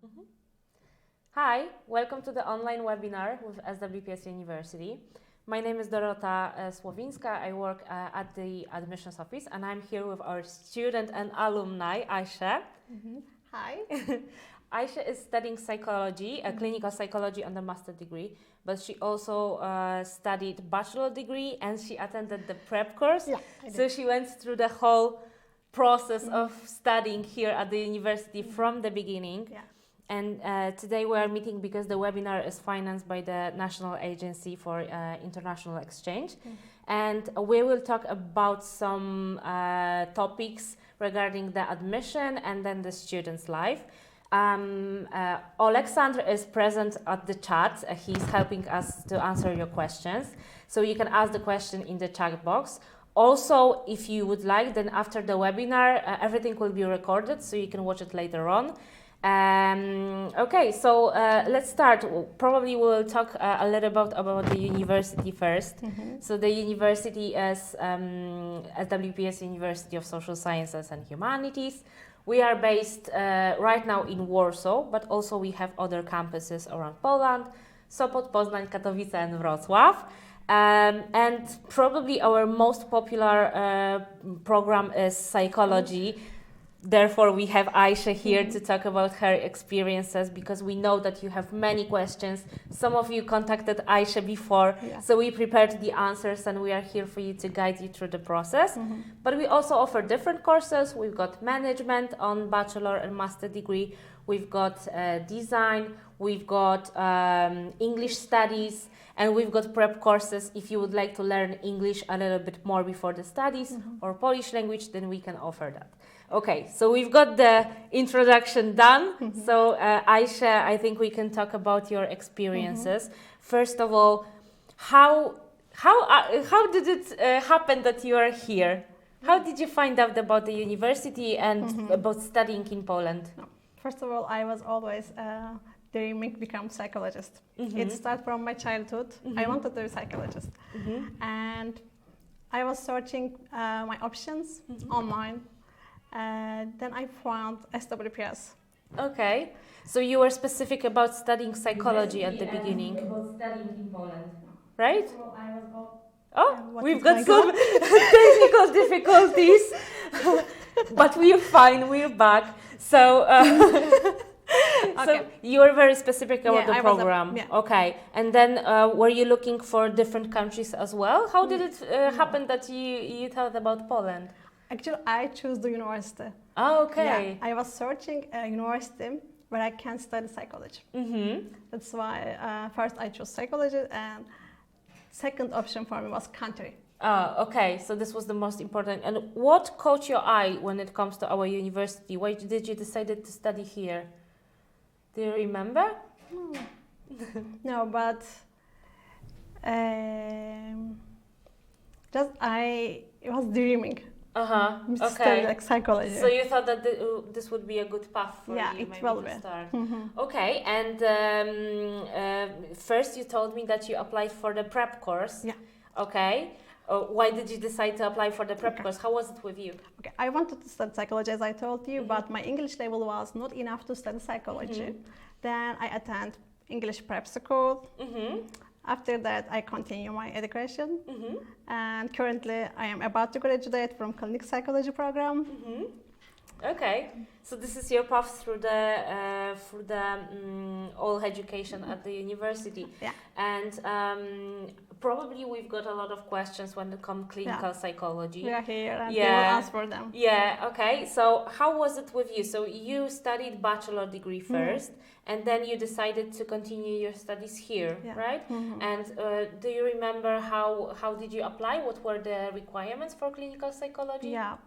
Mhm. Hi, welcome to the online webinar with SWPS University. My name is Dorota Słowińska. I work at the admissions office, and I'm here with our student and alumni, Aysha. Mm-hmm. Hi. Aysha is studying psychology, clinical psychology on the master degree, but she also studied bachelor degree and she attended the prep course. Yeah, I so did. she went through the whole process of studying here at the university from the beginning. Yeah. And today we are meeting because the webinar is financed by the National Agency for International Exchange. And we will talk about some topics regarding the admission and then the student's life. Alexander is present at the chat. He's helping us to answer your questions. So you can ask the question in the chat box. Also, if you would like, then after the webinar, everything will be recorded so you can watch it later on. Okay, so let's start. Probably we'll talk a little bit about the university first. So the university is SWPS University of Social Sciences and Humanities. We are based right now in Warsaw, but also we have other campuses around Poland, Sopot, Poznań, Katowice and Wrocław. And probably our most popular program is psychology. Therefore, we have Aysha here to talk about her experiences because we know that you have many questions. Some of you contacted Aysha before, so we prepared the answers and we are here for you to guide you through the process. But we also offer different courses. We've got management on bachelor and master degree. We've got design. We've got English studies. And we've got prep courses. If you would like to learn English a little bit more before the studies or Polish language, then we can offer that. Okay, so we've got the introduction done. So Aysha, I think we can talk about your experiences. First of all, how did it happen that you are here? How did you find out about the university and about studying in Poland? First of all, I was always dreaming to become psychologist. It started from my childhood. I wanted to be a psychologist. And I was searching my options online. Then I found SWPS. Okay, so you were specific about studying psychology at the beginning. About studying in Poland, right? We've got some technical difficulties, but we're fine. We're back. So, so you were very specific about the program. Okay, and then were you looking for different countries as well? How did it happen that you thought about Poland? Actually, I chose the university. Oh, okay. Yeah, I was searching a university where I can study psychology. That's why first I chose psychology, and second option for me was country. Okay, so this was the most important. And what caught your eye when it comes to our university? Why did you decide to study here? Do you remember? No, but just I was dreaming. Okay. Like psychology. So you thought that this would be a good path for you it maybe will to be. start. Okay, and first you told me that you applied for the prep course. Yeah. Okay. Why did you decide to apply for the prep course? How was it with you? Okay, I wanted to study psychology, as I told you, but my English level was not enough to study psychology. Then I attend English prep school. After that, I continue my education, and currently I am about to graduate from clinical psychology program. Okay, so this is your path through the all education at the university. Yeah. And probably we've got a lot of questions when it comes to clinical psychology. We are here and we will answer them. Yeah, okay. So how was it with you? So you studied bachelor degree first, and then you decided to continue your studies here, right? And do you remember how did you apply? What were the requirements for clinical psychology? Yeah,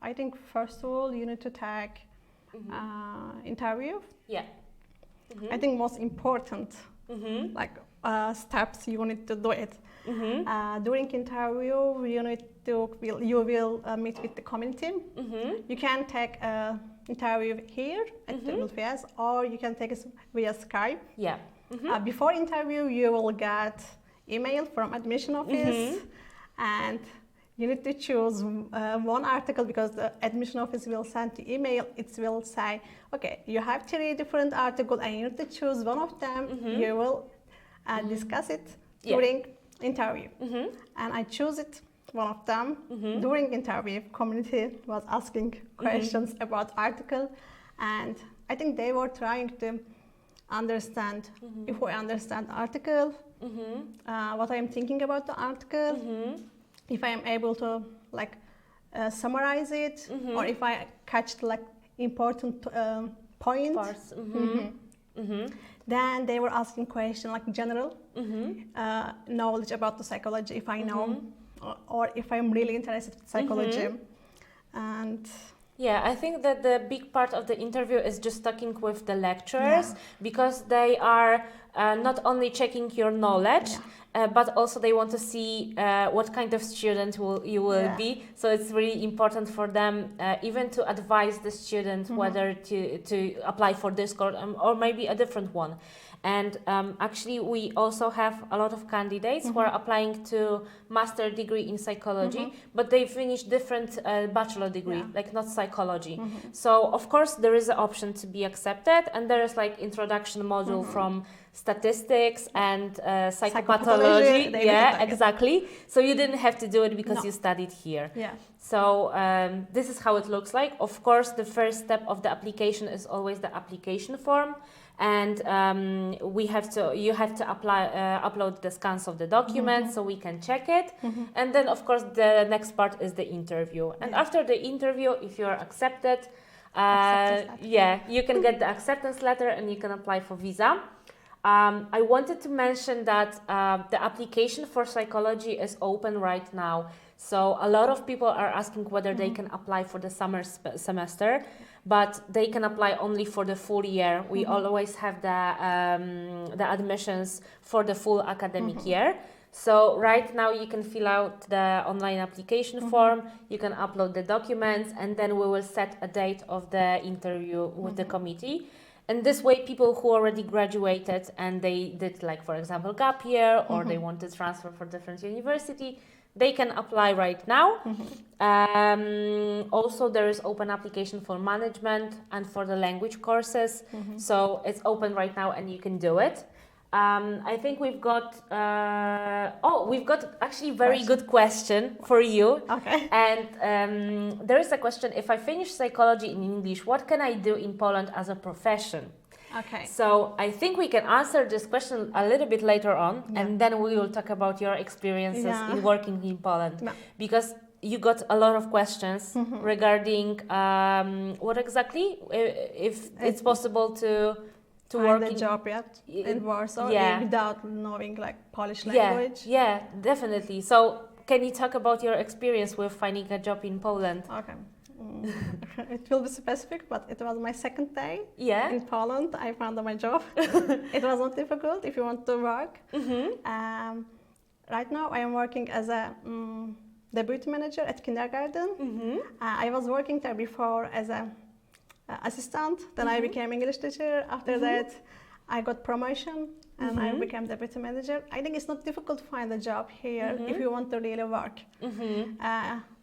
I think first of all you need to take interview. Yeah. I think most important steps you need to do it. During interview you will meet with the community. You can take interview here at SWPS, or you can take it via Skype. Yeah. Before interview you will get email from admission office, and you need to choose one article because the admission office will send you email. It will say, okay, you have 3 different articles and you need to choose one of them. You will discuss it during interview. And I choose it, one of them. During interview, community was asking questions about article, and I think they were trying to understand if I understand article, what I am thinking about the article, if I am able to like summarize it, or if I catch like important points. Then they were asking questions like general knowledge about the psychology, if I know, or if I'm really interested in psychology. And yeah, I think that the big part of the interview is just talking with the lecturers, because they are not only checking your knowledge, but also they want to see what kind of student you will be. So it's really important for them even to advise the student whether to apply for this course or maybe a different one. And actually, we also have a lot of candidates who are applying to master degree in psychology, but they finish different bachelor degree, like not psychology. So of course, there is an option to be accepted, and there is like introduction module from statistics and psychopathology. Yeah, exactly. So you didn't have to do it because you studied here. yeah. So this is how it looks like. Of course, the first step of the application is always the application form. And you have to upload the scans of the documents so we can check it. And then, of course, the next part is the interview. And after the interview, if you are accepted, you can get the acceptance letter and you can apply for visa. I wanted to mention that the application for psychology is open right now. So a lot of people are asking whether they can apply for the summer semester, but they can apply only for the full year. We always have the admissions for the full academic year. So right now you can fill out the online application form, you can upload the documents, and then we will set a date of the interview with the committee. And this way, people who already graduated and they did, like, for example, gap year, or they want to transfer for different university, they can apply right now. Also, there is open application for management and for the language courses. So it's open right now and you can do it. I think we've got actually very good question for you. Okay. And there is a question: if I finish psychology in English, what can I do in Poland as a profession? Okay. So I think we can answer this question a little bit later on, and then we will talk about your experiences in working in Poland, because you got a lot of questions regarding what exactly, if it's possible to work the job in Warsaw without knowing like Polish language. Yeah, definitely. So can you talk about your experience with finding a job in Poland? Okay. It will be specific, but it was my second day in Poland. I found my job. It was not difficult if you want to work. Right now I am working as a deputy manager at kindergarten. I was working there before as a assistant, then I became English teacher. After that I got promotion and I became deputy manager. I think it's not difficult to find a job here if you want to really work.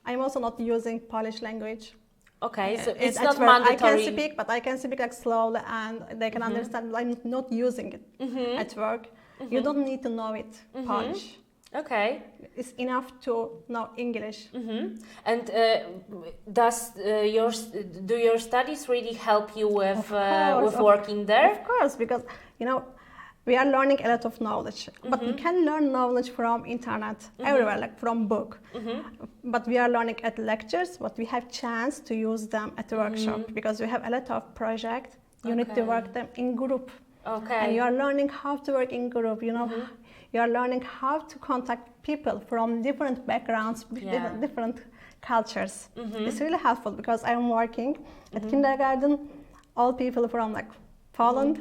I'm also not using Polish language. Okay, so it's not mandatory. I can speak, but I can speak like slowly and they can understand. I'm not using it at work. You don't need to know it, Polish. Okay. It's enough to know English. And do your studies really help you with working there? Of course, because we are learning a lot of knowledge, but you can learn knowledge from internet everywhere, like from book. But we are learning at lectures, but we have chance to use them at the workshop because we have a lot of projects. You need to work them in group. Okay. And you are learning how to work in group. You are learning how to contact people from different backgrounds, different cultures. It's really helpful because I'm working at kindergarten. All people from like Poland,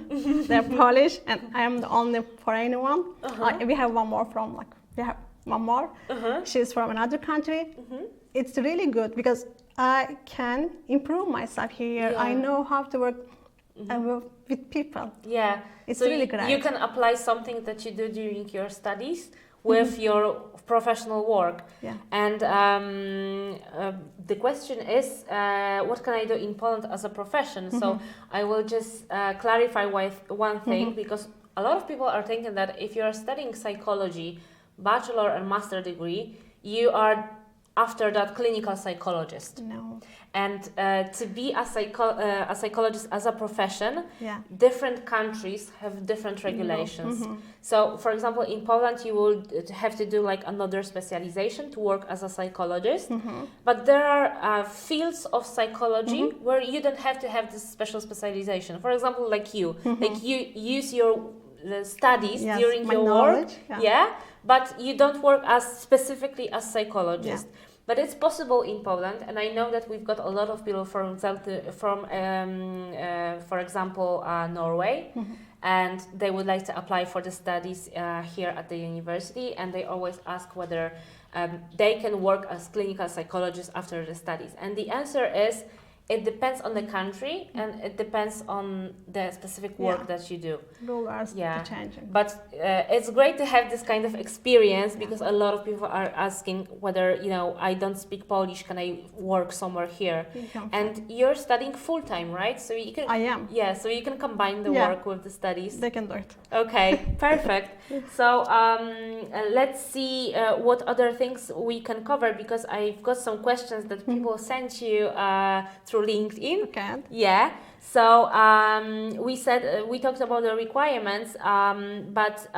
they're Polish, and I am the only foreign one. We have one more. She's from another country. It's really good because I can improve myself here. I know how to work with people. Yeah, it's so really great. You can apply something that you do during your studies with your professional work. Yeah. And the question is, what can I do in Poland as a profession? So I will just clarify one thing, because a lot of people are thinking that if you are studying psychology, bachelor and master degree, you are after that clinical psychologist. No. And to be a psychologist as a profession, Yeah. different countries have different regulations. So, for example, in Poland, you will have to do like another specialization to work as a psychologist. But there are fields of psychology where you don't have to have this special specialization. For example, like you use your studies during my your knowledge, work, but you don't work as specifically as psychologist. But it's possible in Poland, and I know that we've got a lot of people from for example, Norway, and they would like to apply for the studies here at the university, and they always ask whether they can work as clinical psychologists after the studies. And the answer is, it depends on the country, and it depends on the specific work that you do. Rules changing. But it's great to have this kind of experience, because a lot of people are asking whether, I don't speak Polish, can I work somewhere here? And you're studying full time, right? So you can. I am. Yeah, so you can combine the work with the studies. They can do it. Okay, perfect. So let's see what other things we can cover, because I've got some questions that people sent you through LinkedIn. Okay. Yeah. So we talked about the requirements, but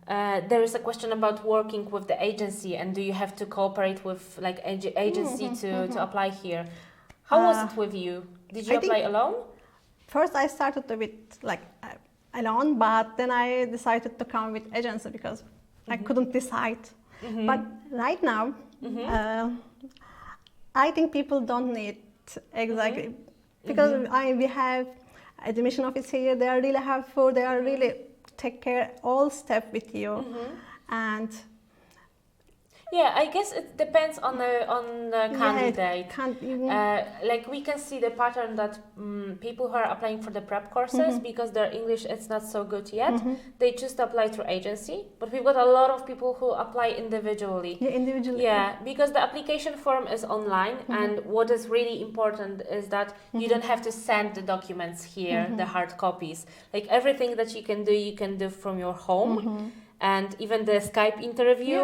there is a question about working with the agency, and do you have to cooperate with like agency to apply here? How was it with you? Did you apply alone? First, I started with alone, but then I decided to come with agency because I couldn't decide. But right now, I think people don't need exactly because we have admission office here. They are really helpful. They are really take care all step with you, and yeah, I guess it depends on the candidate. Like we can see the pattern that people who are applying for the prep courses, because their English is not so good yet, they choose to apply through agency. But we've got a lot of people who apply individually. Yeah, because the application form is online, and what is really important is that you don't have to send the documents here, the hard copies. Like everything that you can do from your home. And even the Skype interview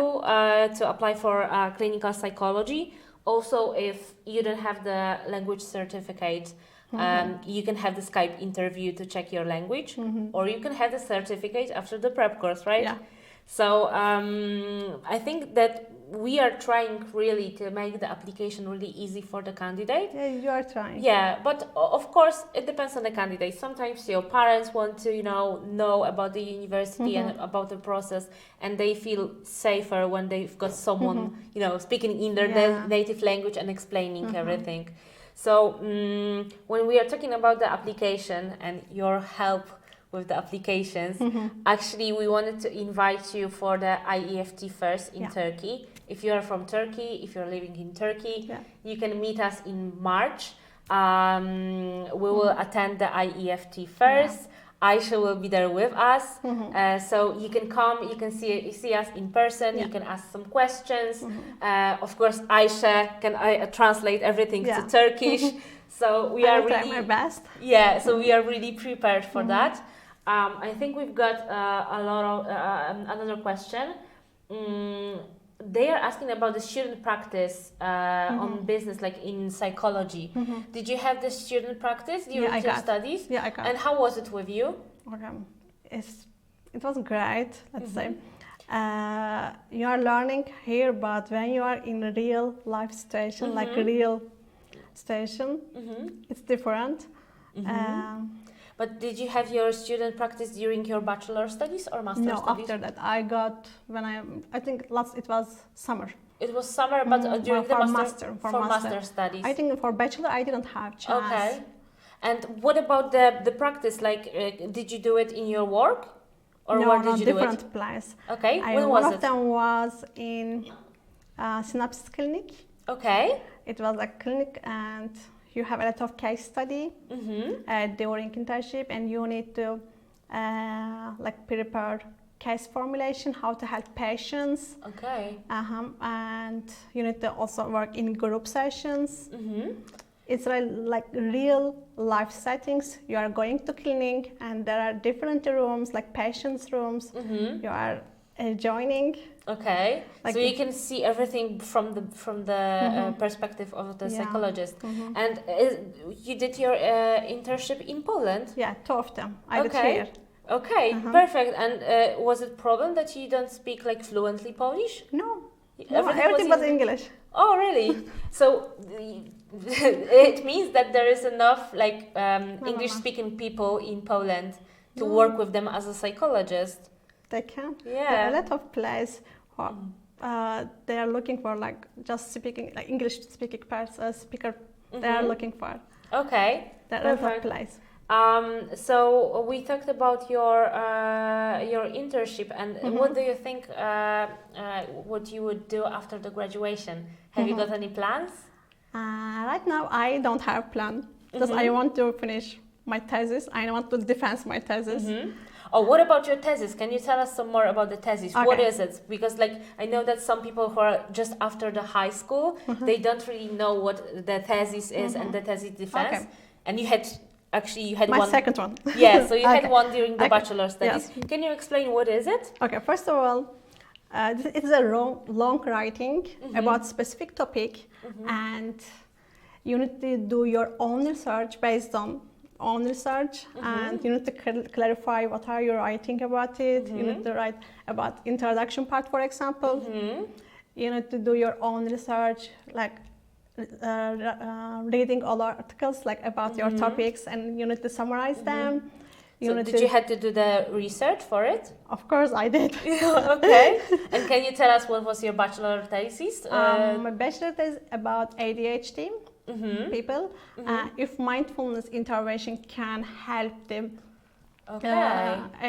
to apply for clinical psychology. Also, if you don't have the language certificate, you can have the Skype interview to check your language, or you can have the certificate after the prep course, right? Yeah. So I think that we are trying really to make the application really easy for the candidate. Yeah, you are trying. Yeah, but of course it depends on the candidate. Sometimes your parents want to, know about the university and about the process, and they feel safer when they've got someone, speaking in their native language and explaining everything. So when we are talking about the application and your help with the applications, actually we wanted to invite you for the IEFT first in Turkey. If you are from Turkey, if you're living in Turkey, you can meet us in March. We will attend the IEFT first. Aisha will be there with us. So you can come, you can see us in person, you can ask some questions. Of course, Aisha can translate everything to Turkish. So we are really my best. Yeah, so we are really prepared for that. I think we've got a lot of another question. They are asking about the student practice on business, like in psychology. Did you have the student practice during your studies? Yeah, I got. And how was it with you? Okay. It was great, let's say. You are learning here, but when you are in a real life station, like a real station, it's different. But did you have your student practice during your bachelor studies or master studies? No, after that I got I think it was summer. It was summer, but during the master studies. I think for bachelor I didn't have chance. Okay. And what about the practice? Like, did you do it in your work, or where did you do it? No, different place. Okay. When was it? One of them was in Synopsis Clinic. Okay. It was a clinic, and you have a lot of case study during internship, and you need to prepare case formulation, how to help patients. Okay. And you need to also work in group sessions. Mm-hmm. It's like real life settings. You are going to clinic and there are different rooms, like patients' rooms. Mm-hmm. You are joining. Okay, Like so you can see everything from the perspective of the psychologist. And you did your internship in Poland? Yeah, 2 of them. I did Okay. here. Okay, perfect. And was it problem that you don't speak like fluently Polish? No, Everything was English. Oh, really? So it means that there is enough like English-speaking people in Poland to work with them as a psychologist. They can. Yeah. There are a lot of places they are looking for like just speaking like English speaking speaker. They are looking for. Okay. There are a lot of places. So we talked about your internship and what do you think what you would do after the graduation? Have you got any plans? Right now I don't have plan because I want to finish my thesis. I want to defend my thesis. Oh, what about your thesis? Can you tell us some more about the thesis? Okay. What is it? Because like I know that some people who are just after the high school, they don't really know what the thesis is and the thesis defense. Okay. And you had my one. second one. Yeah, so you had Okay. one during the Okay. bachelor studies. Yes. Can you explain what is it? Okay, first of all, it's a long writing about specific topic, and you need to do your own research based on own research, and you need to clarify what are you writing about it. You need to write about introduction part, for example. You need to do your own research, like reading all articles like about your topics, and you need to summarize them. Did you have to do the research for it? Of course, I did. Okay. And can you tell us what was your bachelor thesis? My bachelor thesis about ADHD people. If mindfulness intervention can help them,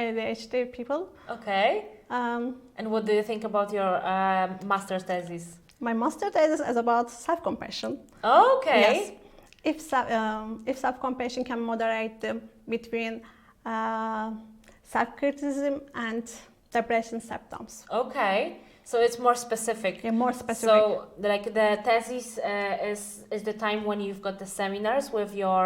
ADHD people. Okay. And what do you think about your master's thesis? My master thesis is about self-compassion. Okay. Yes. If self-compassion can moderate between self-criticism and depression symptoms. Okay. So it's more specific. Yeah, more specific. So like the thesis is the time when you've got the seminars with your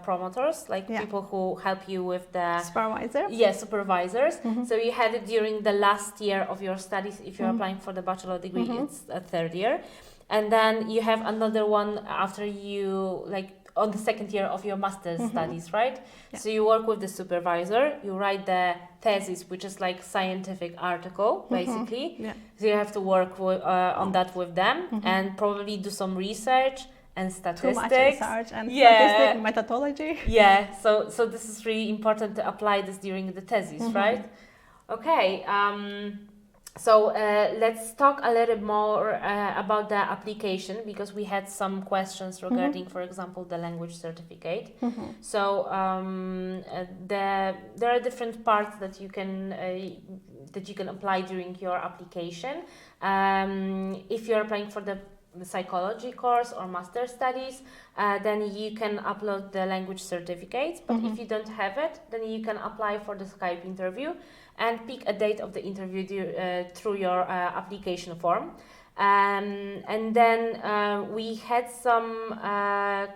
promoters, like people who help you with the supervisor. Yeah, supervisors. So you had it during the last year of your studies. If you're applying for the bachelor degree, it's a third year, and then you have another one after you like on the second year of your master's studies, right? Yeah. So you work with the supervisor, you write the thesis, which is like scientific article, basically. Yeah. So you have to work with, on that with them and probably do some research and statistics. Too much research and statistic methodology. Yeah, so this is really important to apply this during the thesis, right? Okay. So let's talk a little more about the application, because we had some questions regarding, for example, the language certificate. So there are different parts that you can apply during your application. If you're applying for the psychology course or master studies, then you can upload the language certificates. But if you don't have it, then you can apply for the Skype interview and pick a date of the interview through your application form. And then we had some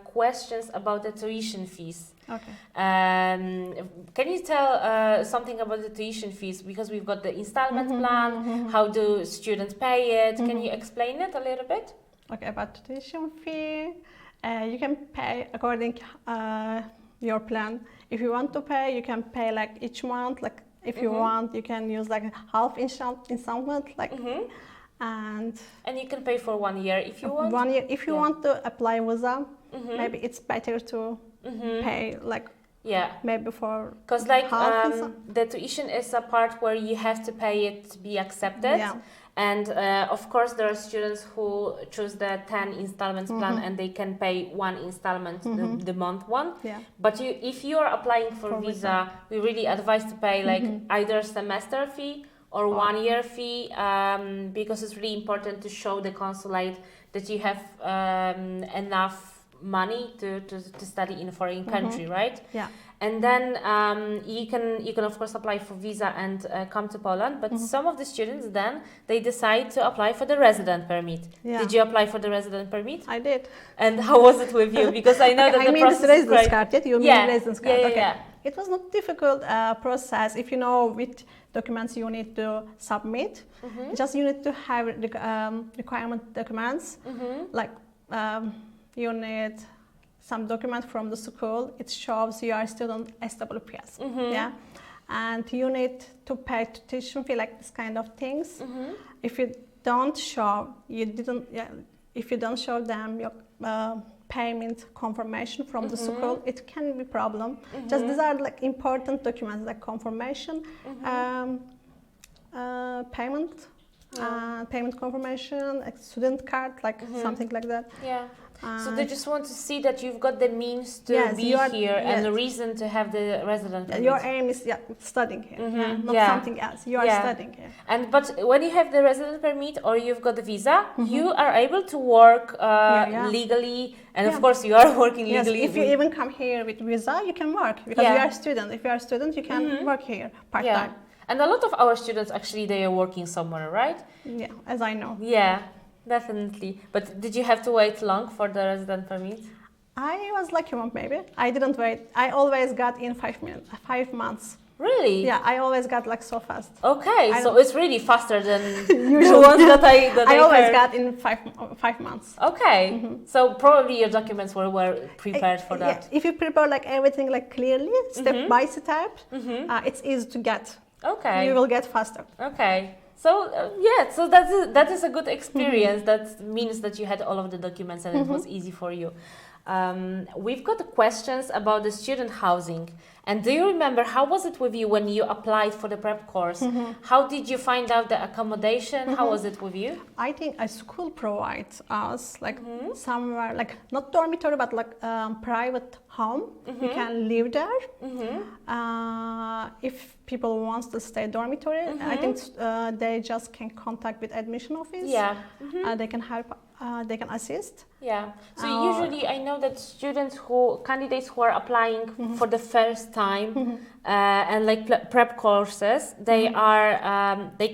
questions about the tuition fees. Okay. Can you tell something about the tuition fees? Because we've got the installment plan, how do students pay it? Can you explain it a little bit? Okay, about tuition fee, you can pay according your plan. If you want to pay, you can pay like each month. Like if you want, you can use like half installment, like and you can pay for 1 year if you want. 1 year. If you want to apply visa, maybe it's better to pay like maybe for because like the tuition is a part where you have to pay it to be accepted. Yeah. And of course, there are students who choose the 10 installments plan and they can pay one installment, the month one. Yeah. But if you are applying for visa, we really advise to pay like either semester fee or 1 year fee, because it's really important to show the consulate that you have enough money to study in a foreign country, right? Yeah. And then you can of course apply for visa and come to Poland. But some of the students then they decide to apply for the resident permit. Yeah. Did you apply for the resident permit? I did. And how was it with you? Because I know that I the mean process this residence is quite... card. You Yeah. mean residence card? Yeah, Okay. yeah. It was not difficult process if you know which documents you need to submit. Just you need to have requirement documents, like you need some document from the school. It shows you are a student SWPS. Yeah, and you need to pay tuition fee, like this kind of things. If you don't show, if you don't show them your payment confirmation from the school, it can be problem. Just these are like important documents, like confirmation, payment, payment confirmation, like student card, like something like that. Yeah. So they just want to see that you've got the means to Yes, be you are- here and yes. the reason to have the resident permit. Your aim is studying here, not Yeah. something else. You are Yeah. studying here. But when you have the resident permit or you've got the visa, you are able to work Yeah. legally, and of Yeah. course you are working Yes, legally. if you even come here with visa, you can work because Yeah. you are a student. If you are a student, you can work here part Yeah. time. And a lot of our students actually they are working somewhere, right? Yeah, as I know. Yeah, definitely. But did you have to wait long for the resident permit? I was lucky one maybe. I didn't wait. I always got in 5 months. Really? Yeah, I always got like so fast. Okay, I so don't- it's really faster than the Usually. ones that I I always heard. got in 5 months. Okay, so probably your documents were prepared for Yeah, that. if you prepare like everything like clearly, step by step, it's easy to get. Okay. You will get faster. Okay. So so that is a good experience. That means that you had all of the documents and it was easy for you. We've got questions about the student housing. And do you remember how was it with you when you applied for the prep course? How did you find out the accommodation? How was it with you? I think a school provides us like somewhere like not dormitory but like private home. You can live there. If people wants to stay dormitory, I think they just can contact with admission office. Yeah. They can help. They can assist. Yeah. So usually I know that candidates who are applying for the first time and like prep courses, they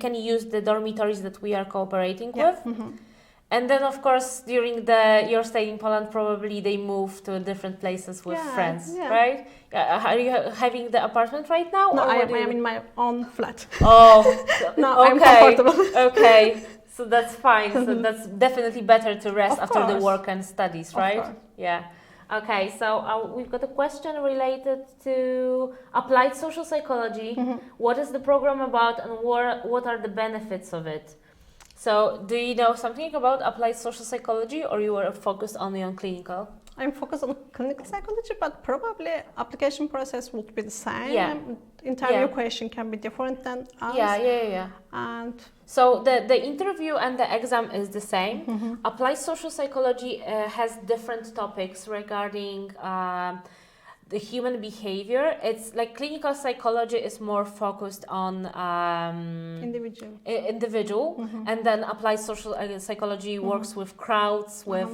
can use the dormitories that we are cooperating with. And then of course during your stay in Poland, probably they move to different places with friends, right? Are you having the apartment right now? No, or I what am in my own flat. Oh, No, I'm okay. comfortable. Okay. So that's fine. So that's definitely better to rest Of after the course. work and studies, right? course. Yeah. Okay, so we've got a question related to applied social psychology. What is the program about and what are the benefits of it? So do you know something about applied social psychology or you were focused only on clinical? I'm focused on clinical psychology, but probably application process would be the same. Yeah. Interview Yeah. question can be different than us. Yeah. And So the interview and the exam is the same. Applied social psychology has different topics regarding the human behavior. It's like clinical psychology is more focused on individual, and then applied social psychology works with crowds, with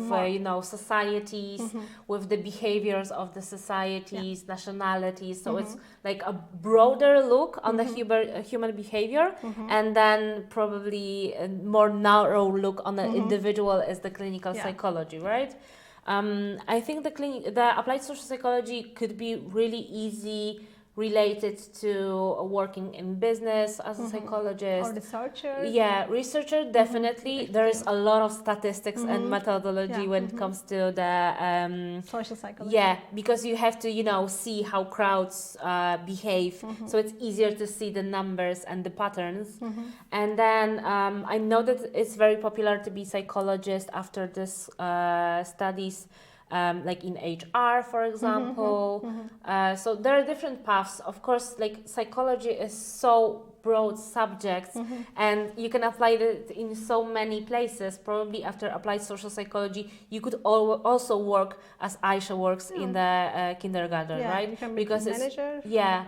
societies, with the behaviors of the societies, nationalities. So it's like a broader look on the human behavior, and then probably a more narrow look on the individual is the clinical psychology, right? I think the applied social psychology could be really easy related to working in business as a psychologist. or researcher. Yeah, researcher, definitely. There is a lot of statistics and methodology Yeah. when it comes to the Social psychology. yeah, because you have to see how crowds behave, so it's easier to see the numbers and the patterns. And then I know that it's very popular to be psychologist after this studies, like in HR, for example. So there are different paths. Of course, like psychology is so broad subjects, and you can apply it in so many places. Probably after applied social psychology, you could also work as Aisha works in the kindergarten, right? You can be manager.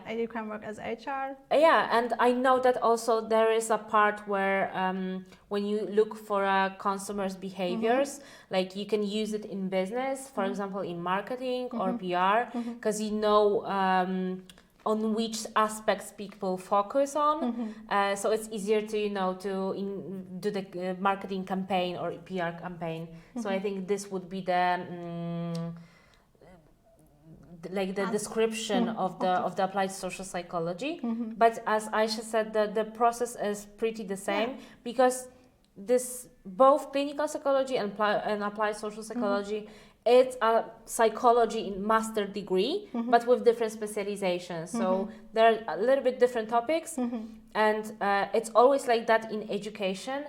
And you can work as HR. And I know that also there is a part where when you look for a customer's behaviors, like you can use it in business, for example, in marketing or PR, because you know on which aspects people focus on. So it's easier to, you know, to do the marketing campaign or PR campaign. So I think this would be the like the description of the applied social psychology. But as Aisha said, the process is pretty the same, because this both clinical psychology and applied social psychology, it's a psychology in master degree, but with different specializations. So there are a little bit different topics, and it's always like that in education.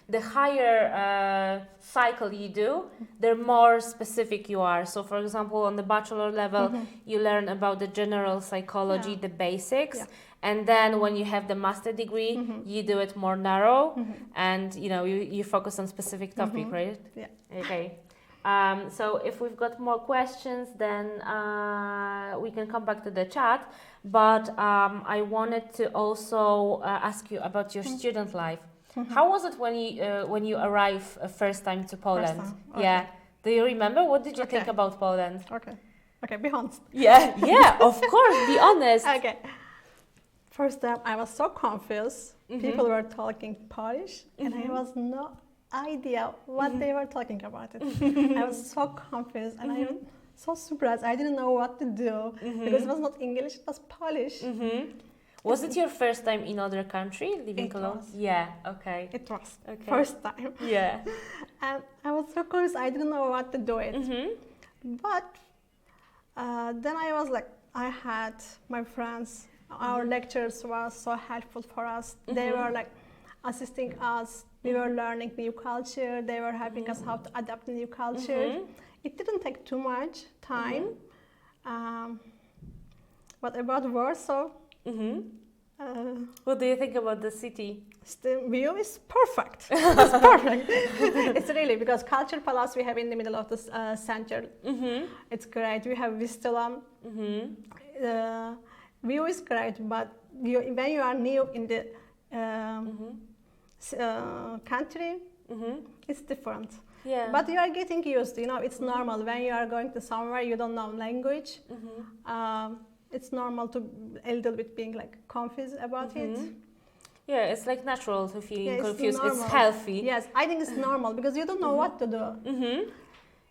The higher cycle you do, the more specific you are. So, for example, on the bachelor level, you learn about the general psychology, the basics. And then when you have the master degree, you do it more narrow, and you know you focus on specific topic, right? Yeah. Okay. So if we've got more questions, then we can come back to the chat. But I wanted to also ask you about your student life. How was it when you arrived first time to Poland? Okay. Yeah. Do you remember? What did you think about Poland? Okay, be honest. Yeah, of course, be honest. Okay. First time I was so confused. People were talking Polish, and I was no idea what they were talking about. I was so confused, and I was so surprised. I didn't know what to do because it was not English; it was Polish. Was it your first time in other country, living alone? Yeah, okay. It was. First time. Yeah. And I was so confused, I didn't know what to do it. But then I was like, I had my friends, our lecturers were so helpful for us. They were like assisting us. We were learning new culture. They were helping us how to adapt to new culture. It didn't take too much time. But about Warsaw, what do you think about the city? The view is perfect. It's perfect. It's really, because Culture Palace we have in the middle of the center. It's great. We have Vistula. View is great, but when you are new in the country, it's different. Yeah. But you are getting used. You know, it's normal when you are going to somewhere you don't know language. It's normal to a little bit being like confused about it. Yeah, it's like natural to feel confused. It's healthy. Yes, I think it's normal because you don't know what to do.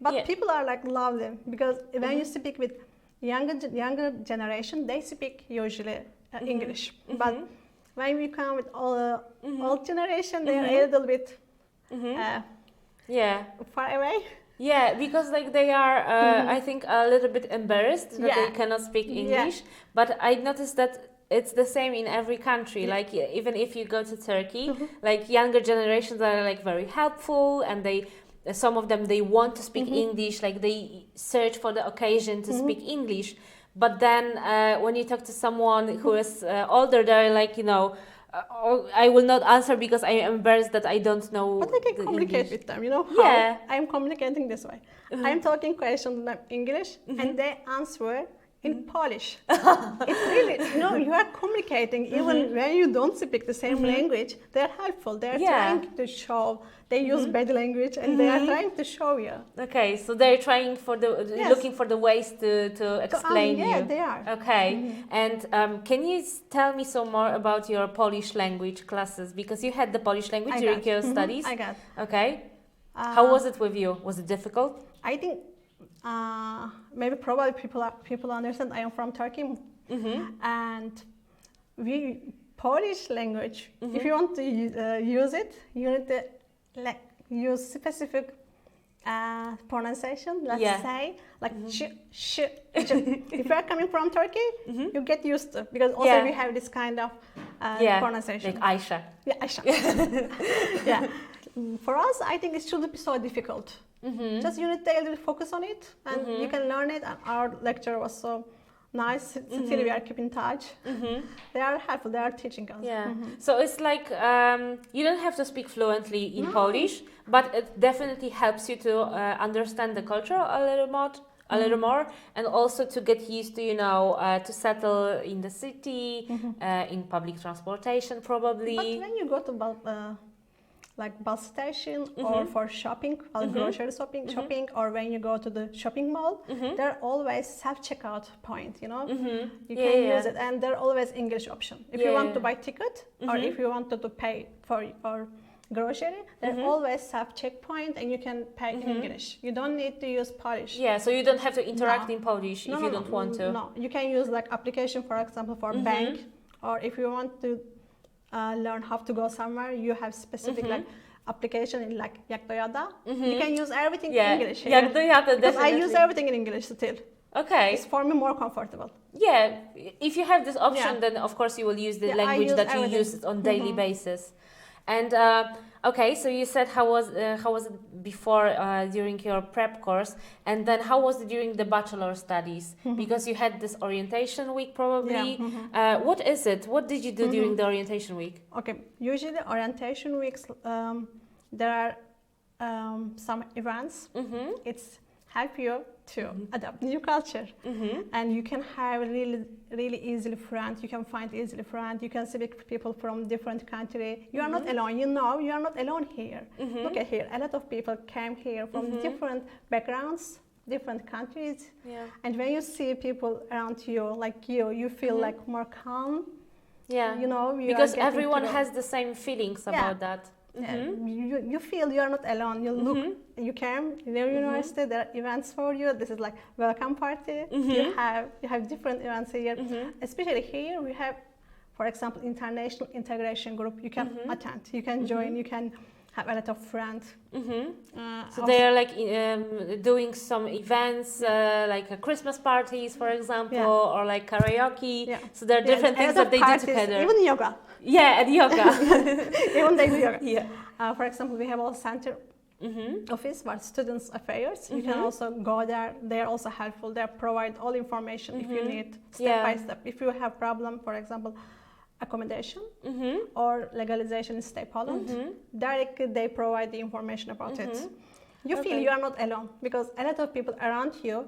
But people are like love them because when you speak with younger generation, they speak usually English. But when we come with old generation, they are a little bit far away. Yeah, because like they are, I think, a little bit embarrassed that they cannot speak English. But I noticed that it's the same in every country. Like even if you go to Turkey, like younger generations are like very helpful, and some of them they want to speak English. Like they search for the occasion to speak English. But then when you talk to someone who is older, they're like, you know, I will not answer because I am embarrassed that I don't know. But I can communicate with them, you know how? Yeah. I am communicating this way. I am talking questions in English and they answer in Polish. It's really, you know, you are communicating even when you don't speak the same language. They're helpful. They're trying to show. They use body language and they are trying to show you. Okay, so they're trying for looking for the ways to explain you. Yeah, they are. Okay, and can you tell me some more about your Polish language classes, because you had the Polish language during your studies? I got. Okay, how was it with you? Was it difficult? I think maybe probably people understand I am from Turkey, and Polish language. If you want to use it, you need to use specific pronunciation. Let's say like sh. If you are coming from Turkey, you get used to, because also we have this kind of pronunciation. Like Aisha. Yeah, Aisha. Yeah. For us, I think it shouldn't be so difficult. Just you need to focus on it, and you can learn it. And our lecturer was so nice. Still, we are keeping in touch. They are helpful. They are teaching us. Yeah. So it's like you don't have to speak fluently in Polish, but it definitely helps you to understand the culture a little more, and also to get used to, to settle in the city, in public transportation probably. But when you go to bus station or for shopping, grocery shopping, or when you go to the shopping mall, there are always self-checkout point, you can use it, and there are always English option. If you want to buy ticket or if you wanted to pay for your grocery, there are always self-check point, and you can pay in English. You don't need to use Polish. Yeah, so you don't have to interact in Polish if you don't want to. No, you can use like application, for example, for bank, or if you want to learn how to go somewhere, you have specific like application in like Jak dojada. You can use everything in English here. Jak dojada, because I use everything in English still. Okay. It's for me more comfortable. Yeah, if you have this option, then of course you will use the language that you use on daily basis. And okay, so you said how was it before during your prep course, and then how was it during the bachelor studies? Because you had this orientation week probably. What is it? What did you do during the orientation week? Okay, usually orientation weeks there are some events. It's help you to adapt new culture, and you can have really easily friends. You can find easily friends. You can speak people from different country. You are not alone. You are not alone here. Look at here. A lot of people came here from different backgrounds, different countries. And when you see people around you like you feel like more calm. Yeah. Because everyone has the same feelings about that. You feel you are not alone. You look, you came in the university. There are events for you. This is like welcome party. You have different events here. Especially here, we have, for example, international integration group. You can attend. You can join. You can have a lot of friends. So they are like doing some events, like Christmas parties, for example, or like karaoke. So there are different things that they do together. Even yoga. Yeah, and yoga. Even they do yoga. For example, we have a center office for students affairs. You can also go there. They are also helpful. They provide all information if you need, step by step. If you have problem, for example, accommodation or legalization in state Poland, directly they provide the information about it. You feel you are not alone because a lot of people around you.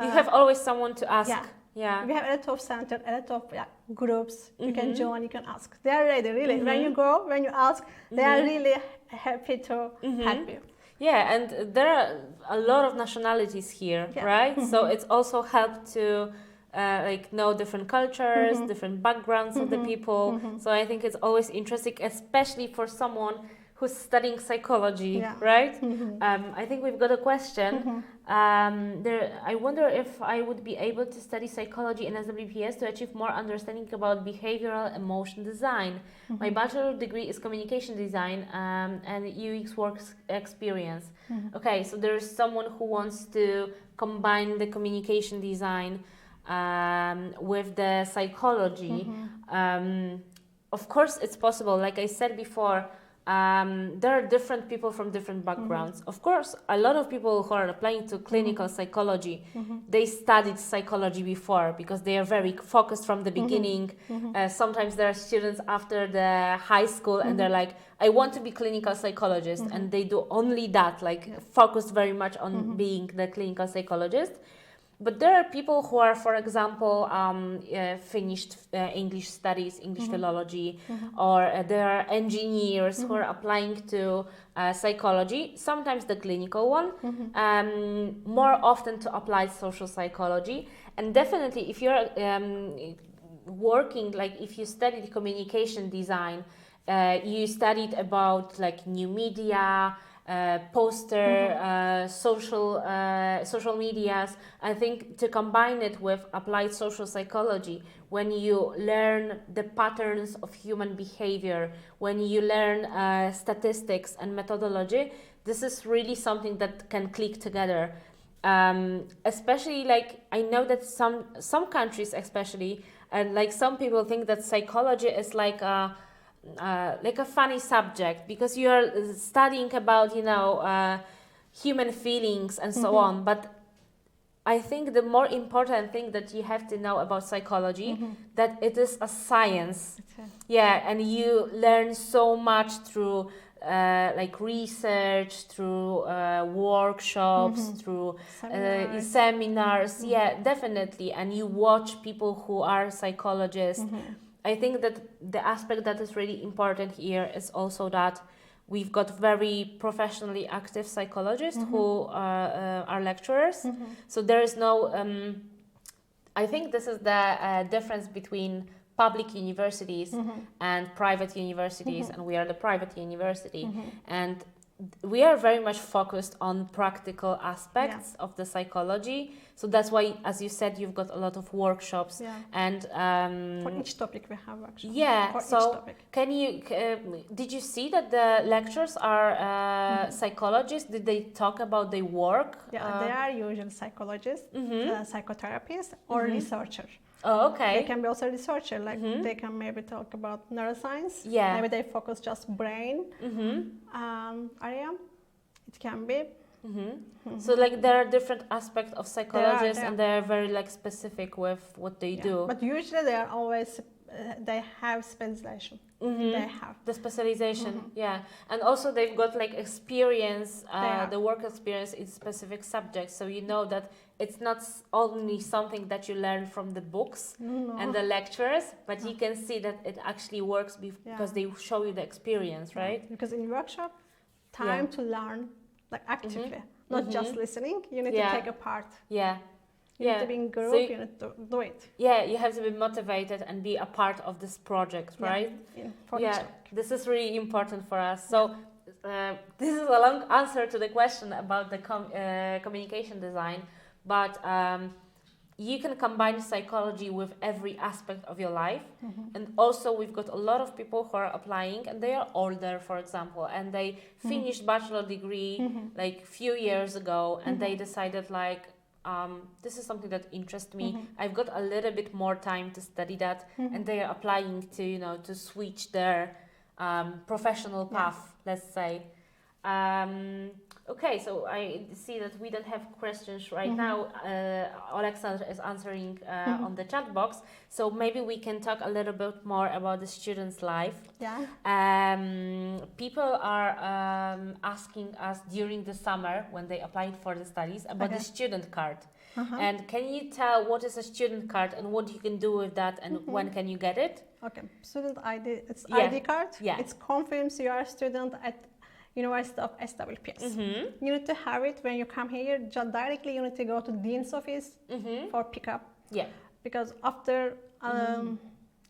You have always someone to ask. Yeah. We have a lot of centers, a lot of groups. You can join, you can ask. They are ready, really. When you go, when you ask, they are really happy to help you. Yeah, and there are a lot of nationalities here, right? So it's also helped to know different cultures, different backgrounds of the people. So I think it's always interesting, especially for someone who's studying psychology, right? I think we've got a question. I wonder if I would be able to study psychology in SWPS to achieve more understanding about behavioral emotion design. My bachelor degree is communication design and UX work experience. Okay, so there's someone who wants to combine the communication design with the psychology. Of course, it's possible. Like I said before, there are different people from different backgrounds. Of course, a lot of people who are applying to clinical psychology, they studied psychology before because they are very focused from the beginning. Sometimes there are students after the high school and they're like, I want to be clinical psychologist, and they do only that, focused very much on being the clinical psychologist. But there are people who are, for example, finished English studies, English philology, or there are engineers who are applying to psychology, sometimes the clinical one, more often to applied social psychology. And definitely if you're working, if you studied communication design, you studied about new media, poster, social medias. I think to combine it with applied social psychology, when you learn the patterns of human behavior, when you learn statistics and methodology, this is really something that can click together. Especially I know that some countries, especially, and some people think that psychology is like a funny subject because you are studying about human feelings and so on, but I think the more important thing that you have to know about psychology, that it is a science. Yeah, and you learn so much through like research, through workshops, through seminars. Yeah, definitely. And you watch people who are psychologists. I think that the aspect that is really important here is also that we've got very professionally active psychologists who are lecturers. So there is no, I think this is the difference between public universities and private universities, and we are the private university. And we are very much focused on practical aspects of the psychology. So that's why, as you said, you've got a lot of workshops. And for each topic we have workshops. Yeah, for so each topic. can you, did you see that the lecturers are psychologists? Did they talk about their work? Yeah, they are usually psychologists, psychotherapists, or researchers. Oh, okay. They can be also researcher, like they can maybe talk about neuroscience. Yeah. Maybe they focus just brain area. It can be. So like there are different aspects of psychologists, and they are very like specific with what they do. But usually they are always they have specialization. They have the specialization, yeah, and also they've got like experience, the work experience in specific subjects. So you know that it's not only something that you learn from the books and the lecturers, but you can see that it actually works because they show you the experience, right? Because in workshop, time to learn like actively, not just listening. You need to take a part. Yeah. You need to be in group, so you need to do it. Yeah, you have to be motivated and be a part of this project, right? This is really important for us. So this is a long answer to the question about the communication design, but you can combine psychology with every aspect of your life. And also we've got a lot of people who are applying, and they are older, for example, and they finished bachelor degree like few years ago, and they decided like, this is something that interests me. I've got a little bit more time to study that, and they are applying to, you know, to switch their professional path, let's say. Okay, so I see that we don't have questions right now. Alexander is answering on the chat box, so maybe we can talk a little bit more about the student's life. People are asking us during the summer when they applied for the studies about the student card. And can you tell what is a student card and what you can do with that, and when can you get it? Okay, student ID, it's ID card. Yeah. It confirms you are a student at University of SWPS. You need to have it when you come here. Just directly you need to go to Dean's office for pickup. Yeah. Because after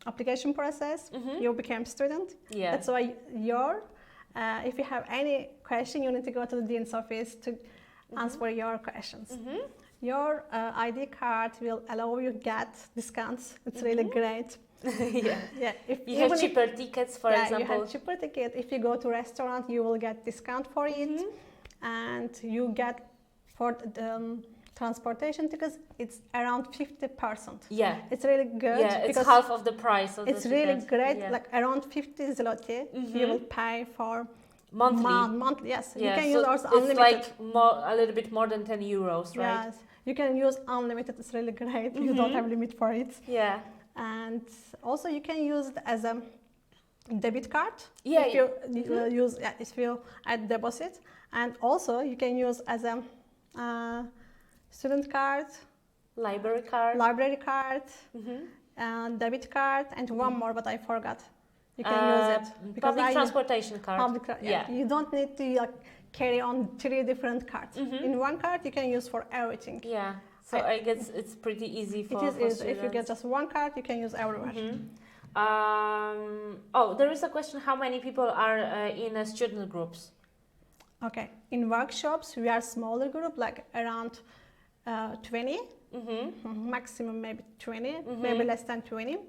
application process, you became student. Yeah. That's why if you have any question, you need to go to the Dean's office to answer your questions. Your ID card will allow you get discounts. It's really great. If you have cheaper tickets, for example. You have cheaper ticket. If you go to restaurant, you will get discount for it, and you get for the transportation tickets. It's around 50%. Yeah, it's really good. Yeah, it's half of the price. Of it's really great. Yeah. Like around 50 zloty, you will pay for monthly. Monthly, yes. Yeah, you can use also unlimited. It's like a little bit more than 10 euros, right? Yes, you can use unlimited. It's really great. You don't have limit for it. Yeah. And also you can use it as a debit card. Yeah. If you use, if you add deposit, and also you can use as a student card, library card, and debit card, and one more, but I forgot. You can use it because public transportation card. You don't need to carry on 3 different cards. In one card, you can use for everything. Yeah. So I guess it's pretty easy for students. If you get just one card, you can use everywhere. There is a question: how many people are in student groups? Okay, in workshops we are smaller group, like around 20, maximum maybe 20, maybe less than 20.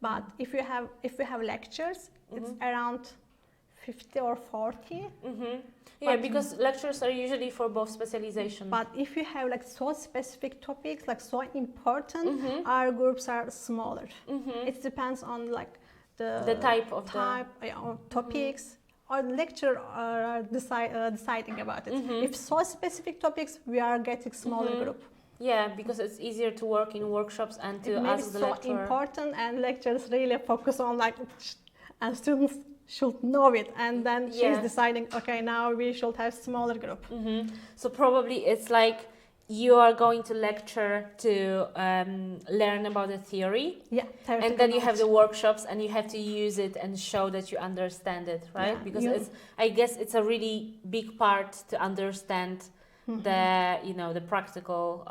But if we have lectures, it's around 50 or 40. Yeah, because lectures are usually for both specialization. But if you have like so specific topics, like so important, our groups are smaller. It depends on like the type of topics, or the lecturer are deciding about it. If so specific topics, we are getting smaller group. Yeah, because it's easier to work in workshops and to It may be ask the so lecturer. important, and lecturers really focus on like, and students should know it, and then she's deciding, okay, now we should have smaller group. So probably it's like you are going to lecture to learn about the theory, and then you have the workshops and you have to use it and show that you understand it, right? Because I guess it's a really big part to understand the practical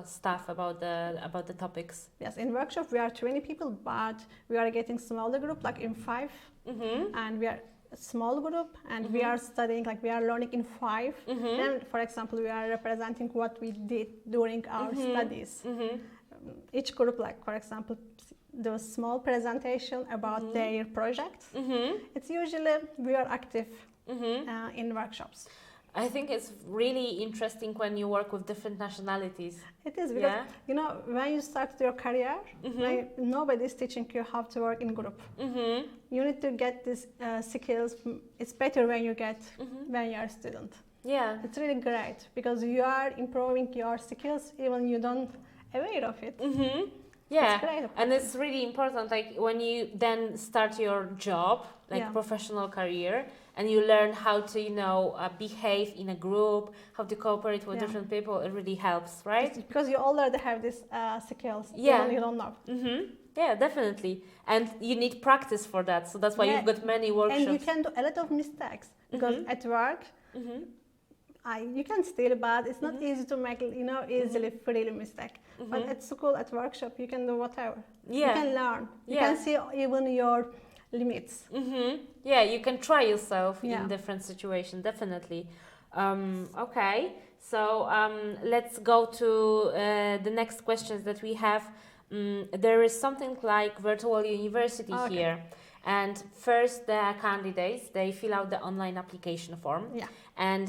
stuff about the topics. Yes, in workshop we are 20 people, but we are getting smaller group, like in 5, and we are a small group, and we are studying, like we are learning in 5. Then, for example, we are representing what we did during our studies. Each group, like for example, do a small presentation about their project. It's usually we are active in workshops. I think it's really interesting when you work with different nationalities. It is, because when you start your career, nobody's teaching you how to work in group. You need to get these skills. It's better when you get when you are a student. Yeah, it's really great because you are improving your skills even you don't aware of it. Yeah, it's great, and it's really important. Like when you then start your job, like professional career, and you learn how to, behave in a group, how to cooperate with different people, it really helps, right? It's because you already have these skills, yeah, even you don't know. Yeah, definitely. And you need practice for that, so that's why you've got many workshops. And you can do a lot of mistakes, because at work, you can steal, but it's not easy to make, easily freely mistake. But at school, at workshop, you can do whatever. You can learn. You can see even your limits. Yeah, you can try yourself in different situations, definitely. Okay, so let's go to the next questions that we have. There is something like virtual university here. And first, the candidates, they fill out the online application form, and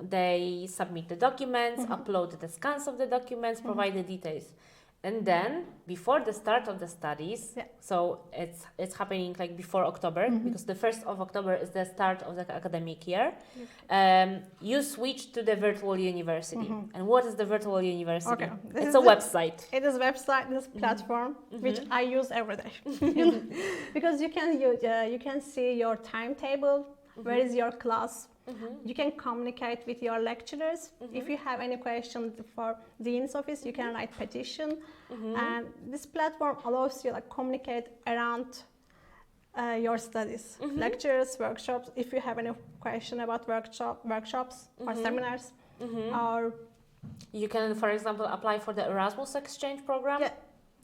they submit the documents, upload the scans of the documents, provide the details. And then, before the start of the studies, so it's happening like before October, because the 1st of October is the start of the academic year, you switch to the virtual university. And what is the virtual university? It's a website. It is a website, this platform, which I use every day. Because you can see your timetable, where is your class. You can communicate with your lecturers. If you have any questions for dean's office, you can write petition. And this platform allows you to communicate around your studies, lectures, workshops. If you have any question about workshops or seminars, or you can, for example, apply for the Erasmus exchange program.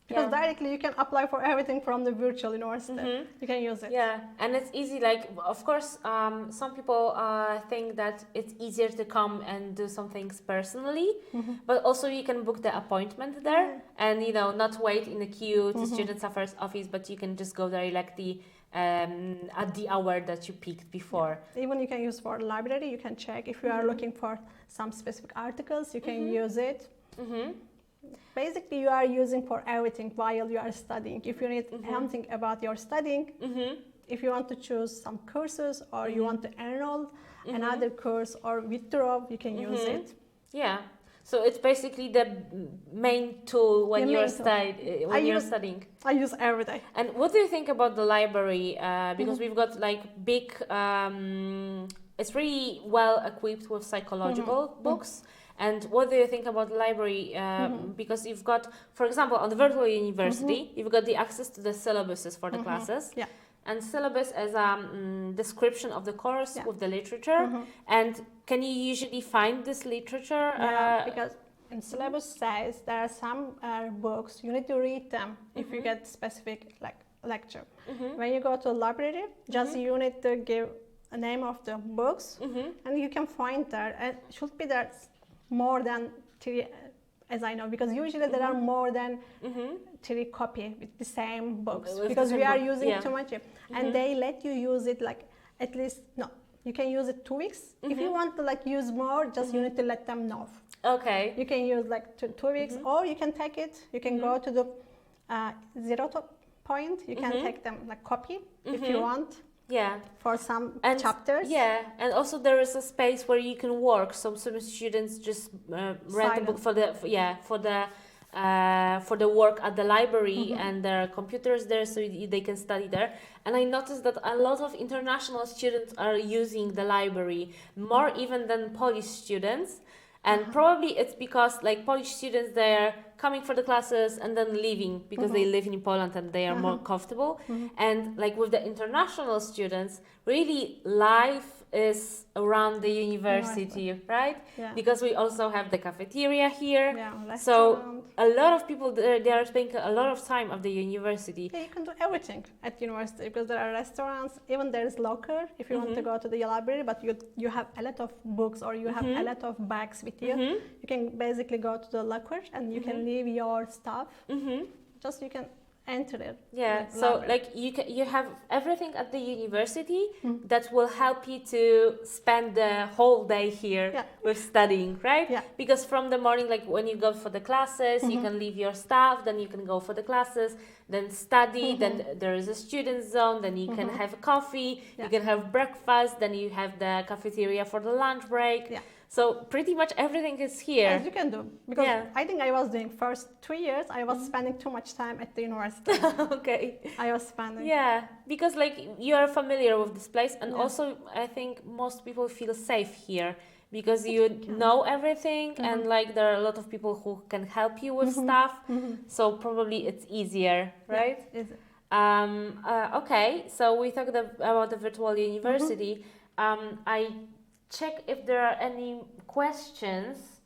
Because directly you can apply for everything from the virtual university. You can use it. Yeah, and it's easy. Like, of course, some people think that it's easier to come and do some things personally, but also you can book the appointment there and, not wait in the queue to Students' Affairs office, but you can just go directly at the hour that you picked before. Even you can use for library. You can check if you are looking for some specific articles, you can use it. Basically, you are using for everything while you are studying. If you need something about your studying, if you want to choose some courses or you want to enroll another course or withdraw, you can use it. Yeah. So it's basically the main tool when you're studying. I use every day. And what do you think about the library? Because we've got like big, it's really well equipped with psychological books. And what do you think about the library? Because you've got, for example, on the virtual university, you've got the access to the syllabuses for the classes. And syllabus is a description of the course with the literature. And can you usually find this literature? Because in syllabus says there are some books, you need to read them if you get specific lecture. When you go to a library, just you need to give a name of the books, and you can find there. And it should be there more than 3, as I know, because usually there are more than 3 copies with the same books, because we are using too much, and they let you use it like at least you can use it 2 weeks. If you want to use more, just you need to let them know. Okay. You can use 2 weeks, or you can take it. You can go to the 0 point. You can take them copy if you want. Yeah. for some And chapters. yeah, and also there is a space where you can work. So some students just rent a book for the work at the library, and there are computers there, so they can study there. And I noticed that a lot of international students are using the library more even than Polish students. And probably it's because like Polish students, they're coming for the classes and then leaving because they live in Poland and they are more comfortable. And like with the international students, really life is around the university, right? Yeah. Because we also have the cafeteria here. Yeah, So restaurant. a lot of people, they are spending a lot of time at the university. Yeah, you can do everything at university because there are restaurants, even there is locker if you want to go to the library, but you have a lot of books or you have a lot of bags with you. You can basically go to the locker and you can leave your stuff. Just you can enter it. Yeah, so like you have everything at the university that will help you to spend the whole day here with studying, right? Yeah. Because from the morning, like when you go for the classes, you can leave your stuff, then you can go for the classes, then study, then there is a student zone, then you can have coffee, you can have breakfast, then you have the cafeteria for the lunch break. Yeah. So pretty much everything is here. Yes, you can do. Because I think I was doing first 2 years, I was spending too much time at the university. Okay. I was spending. Yeah, because like you are familiar with this place, and also I think most people feel safe here because you know everything, and like there are a lot of people who can help you with stuff. So probably it's easier, right? Yeah, is it? Okay, so we talked about the virtual university. I check if there are any questions.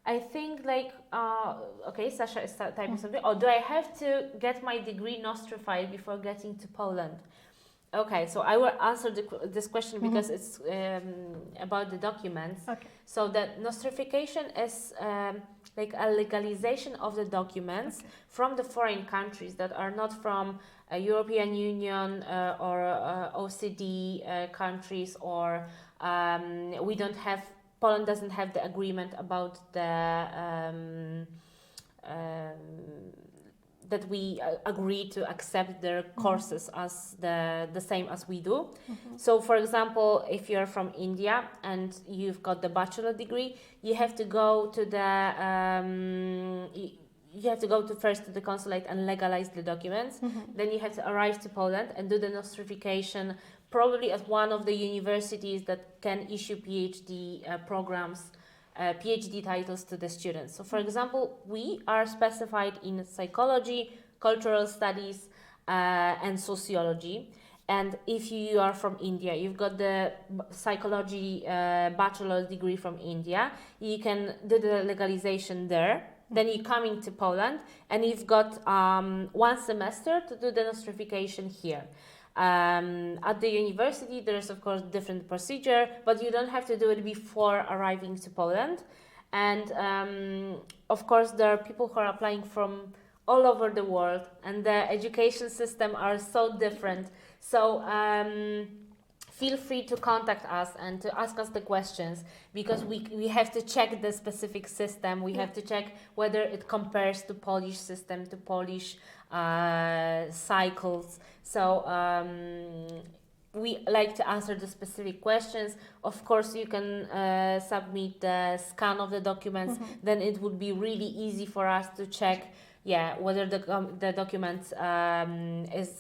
I think like, okay, Sasha is typing something. Oh, do I have to get my degree nostrified before getting to Poland? Okay, so I will answer this question because it's about the documents. Okay. So the nostrification is like a legalization of the documents from the foreign countries that are not from European Union or OECD countries, or Poland doesn't have the agreement about the that we agree to accept their courses as the same as we do. So for example, if you're from India and you've got the bachelor degree, you have to go to first to the consulate and legalize the documents. Then you have to arrive to Poland and do the nostrification, probably at one of the universities that can issue PhD programs, PhD titles to the students. So for example, we are specified in psychology, cultural studies, and sociology. And if you are from India, you've got the psychology bachelor's degree from India, you can do the legalization there. Then you come into Poland and you've got 1 semester to do the nostrification here. At the university, there is of course different procedure, but you don't have to do it before arriving to Poland. And of course, there are people who are applying from all over the world, and the education system are so different. So feel free to contact us and to ask us the questions, because we have to check the specific system. We have to check whether it compares to Polish system, to Polish cycles. So we like to answer the specific questions. Of course, you can submit the scan of the documents. Then it would be really easy for us to check, whether the document is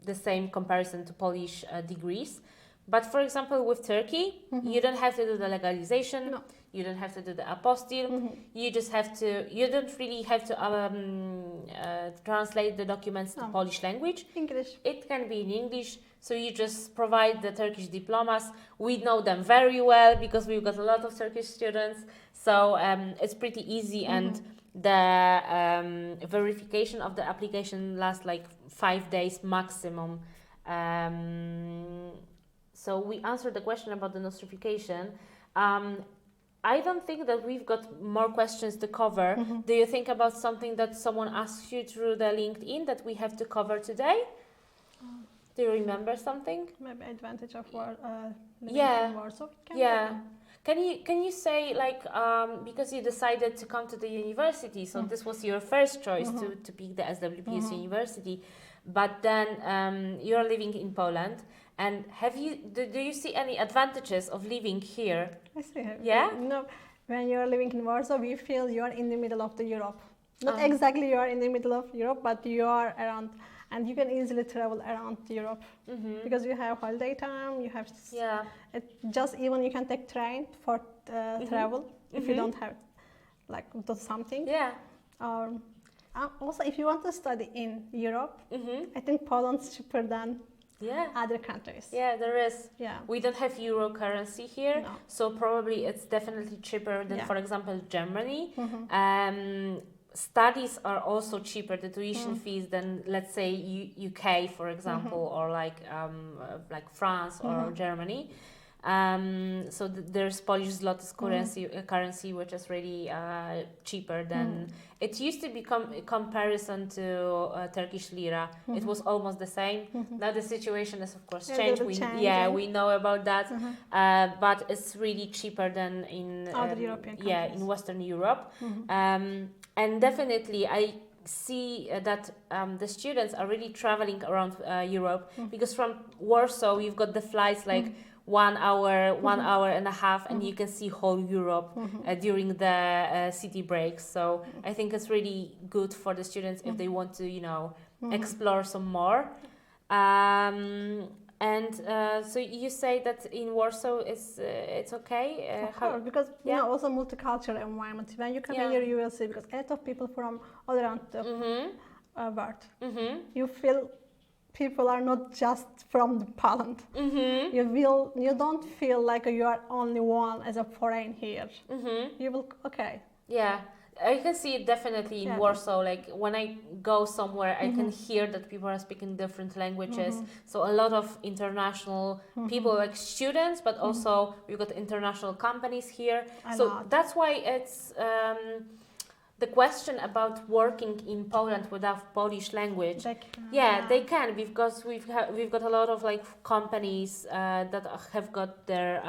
the same comparison to Polish degrees. But for example, with Turkey, you don't have to do the legalization. No. You don't have to do the apostille. You just have to. You don't really have to translate the documents to Polish language. English. It can be in English. So you just provide the Turkish diplomas. We know them very well because we've got a lot of Turkish students. So it's pretty easy, and the verification of the application lasts like 5 days maximum. So we answered the question about the nostrification. I don't think that we've got more questions to cover. Do you think about something that someone asked you through the LinkedIn that we have to cover today? Do you remember something? Maybe advantage of living Yeah. in Warsaw. Can you say, like, because you decided to come to the university, so this was your first choice to pick the SWPS University, but then you're living in Poland, And do you see any advantages of living here? I see. Yeah? When you're living in Warsaw, you feel you're in the middle of the Europe. Not exactly you are in the middle of Europe, but you are around, and you can easily travel around Europe because you have holiday time. You have just even you can take train for travel if you don't have like do something. Yeah. Or also, if you want to study in Europe, I think Poland's cheaper than other countries. Yeah, there is. Yeah. We don't have euro currency here, No. so probably it's definitely cheaper than, for example, Germany. Studies are also cheaper, the tuition fees, than, let's say, UK, for example, or like France or Germany. So there's Polish zloty currency, which is really cheaper than it used to become a comparison to Turkish lira. It was almost the same. Now the situation is of course changed. We know about that, but it's really cheaper than in other European countries. in Western Europe. And definitely I see that the students are really traveling around Europe, because from Warsaw you've got the flights like 1 hour, 1 hour and a half, and you can see whole Europe during the city breaks. So I think it's really good for the students if they want to, explore some more. So you say that in Warsaw it's okay? Of course, because also multicultural environment. When you come here, you will see, because a lot of people from all around the world. You feel people are not just from Poland. You don't feel like you are only one as a foreign here. You will Yeah, I can see it definitely in Warsaw. Like when I go somewhere, I can hear that people are speaking different languages. So a lot of international people, like students, but also we've got international companies here. That's why it's the question about working in Poland without Polish language. They can, because we've got a lot of like companies that have got their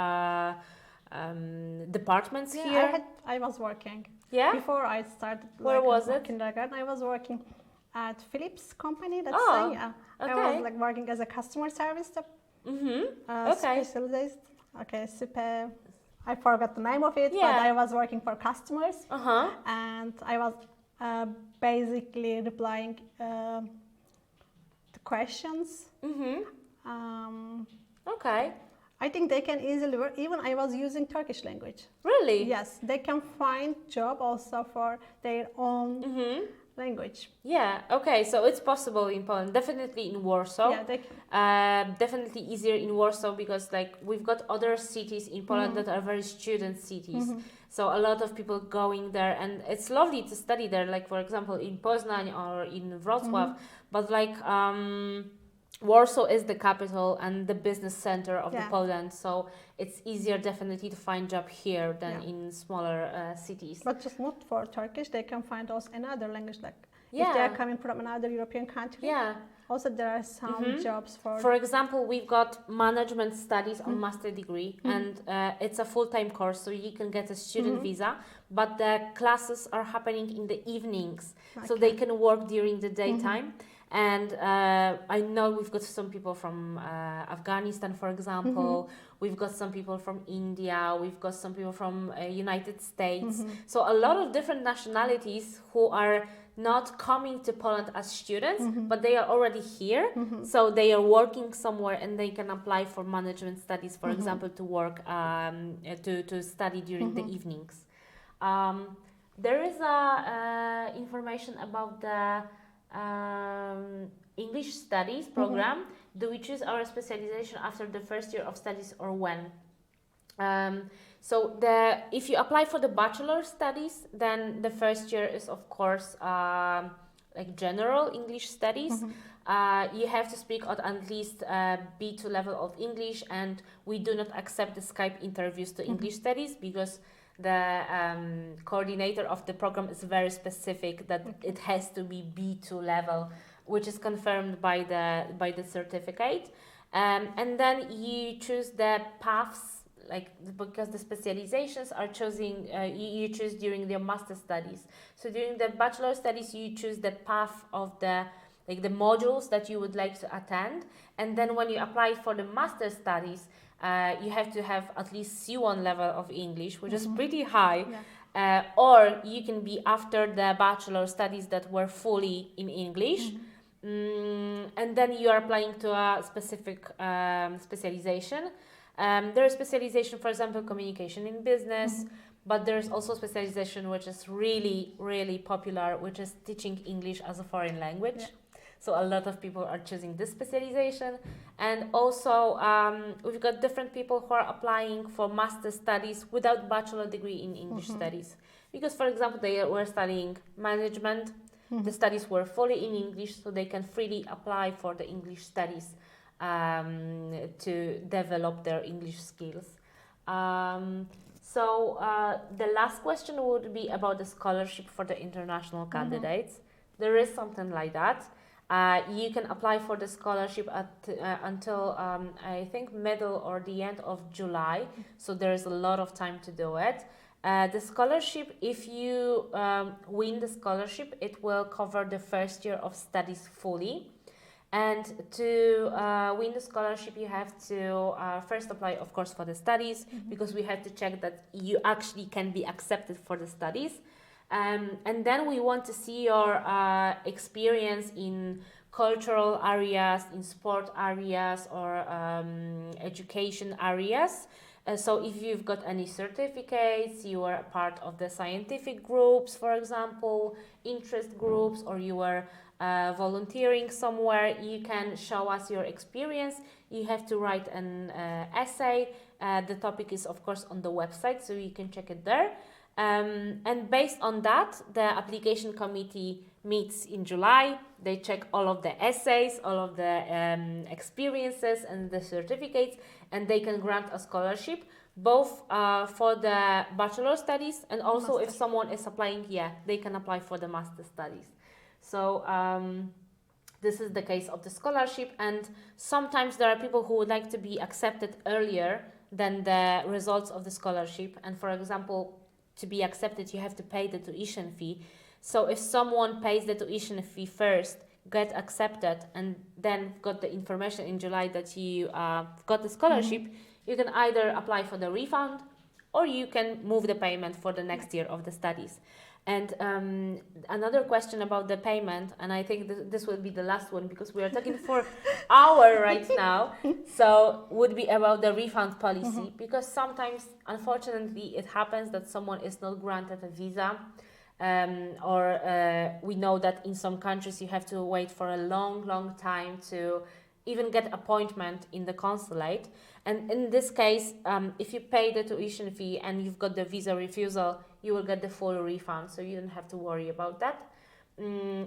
departments here. I was working. Yeah. Before I started. Where was it? Kindergarten. I was working at Philips company. Okay. I was like working as a customer service. Specialist. Super. I forgot the name of it, but I was working for customers, and I was basically replying to questions. I think they can easily work. Even I was using Turkish language. Really? Yes, they can find job also for their own language. Yeah. Okay. So it's possible in Poland. Definitely in Warsaw. Yeah. Definitely easier in Warsaw, because like we've got other cities in Poland that are very student cities. So a lot of people going there, and it's lovely to study there. Like for example, in Poznań or in Wrocław. But like Warsaw is the capital and the business center of the Poland, so it's easier definitely to find job here than in smaller cities. But just not for Turkish, they can find also another language, like if they are coming from another European country. Yeah. Also, there are some jobs for. For example, we've got management studies on master degree, and it's a full-time course, so you can get a student visa. But the classes are happening in the evenings, so they can work during the daytime. And I know we've got some people from Afghanistan, for example. We've got some people from India. We've got some people from United States. So a lot of different nationalities who are not coming to Poland as students, but they are already here. So they are working somewhere, and they can apply for management studies, for example, to work to study during the evenings. There is information about the English studies program. Do we choose our specialization after the first year of studies, or when? If you apply for the bachelor studies, then the first year is of course like general English studies. You have to speak at least B2 level of English, and we do not accept the Skype interviews to English studies, because the coordinator of the program is very specific that it has to be B2 level, which is confirmed by the certificate. And then you choose the paths, because the specializations are you choose during the master studies. So during the bachelor studies, you choose the path of the like the modules that you would like to attend. And then when you apply for the master's studies, you have to have at least C1 level of English, which is pretty high. Yeah. Or you can be after the bachelor studies that were fully in English. And then you are applying to a specific specialization. There is specialization, for example, communication in business, but there's also specialization which is really, really popular, which is teaching English as a foreign language. Yeah. So a lot of people are choosing this specialization. And also we've got different people who are applying for master studies without bachelor degree in English studies. Because, for example, they were studying management. The studies were fully in English, so they can freely apply for the English studies to develop their English skills. So the last question would be about the scholarship for the international candidates. There is something like that. You can apply for the scholarship until I think middle or the end of July, so there is a lot of time to do it. The scholarship, if you win the scholarship, it will cover the first year of studies fully. And to win the scholarship, you have to first apply, of course, for the studies, because we have to check that you actually can be accepted for the studies. And then we want to see your experience in cultural areas, in sport areas, or education areas. So if you've got any certificates, you are a part of the scientific groups, for example, interest groups, or you are volunteering somewhere, you can show us your experience. You have to write an essay. The topic is, of course, on the website, so you can check it there. And based on that, the application committee meets in July. They check all of the essays, all of the experiences and the certificates, and they can grant a scholarship, both for the bachelor studies, and also if someone is applying, they can apply for the master studies. So this is the case of the scholarship, and sometimes there are people who would like to be accepted earlier than the results of the scholarship. And for example, to be accepted, you have to pay the tuition fee. So if someone pays the tuition fee first, get accepted, and then got the information in July that you got the scholarship, you can either apply for the refund, or you can move the payment for the next year of the studies. And another question about the payment, and I think this will be the last one because we are talking for hour right now, so would be about the refund policy, because sometimes, unfortunately, it happens that someone is not granted a visa, or we know that in some countries you have to wait for a long time to even get appointment in the consulate. And in this case, if you pay the tuition fee and you've got the visa refusal, you will get the full refund, so you don't have to worry about that.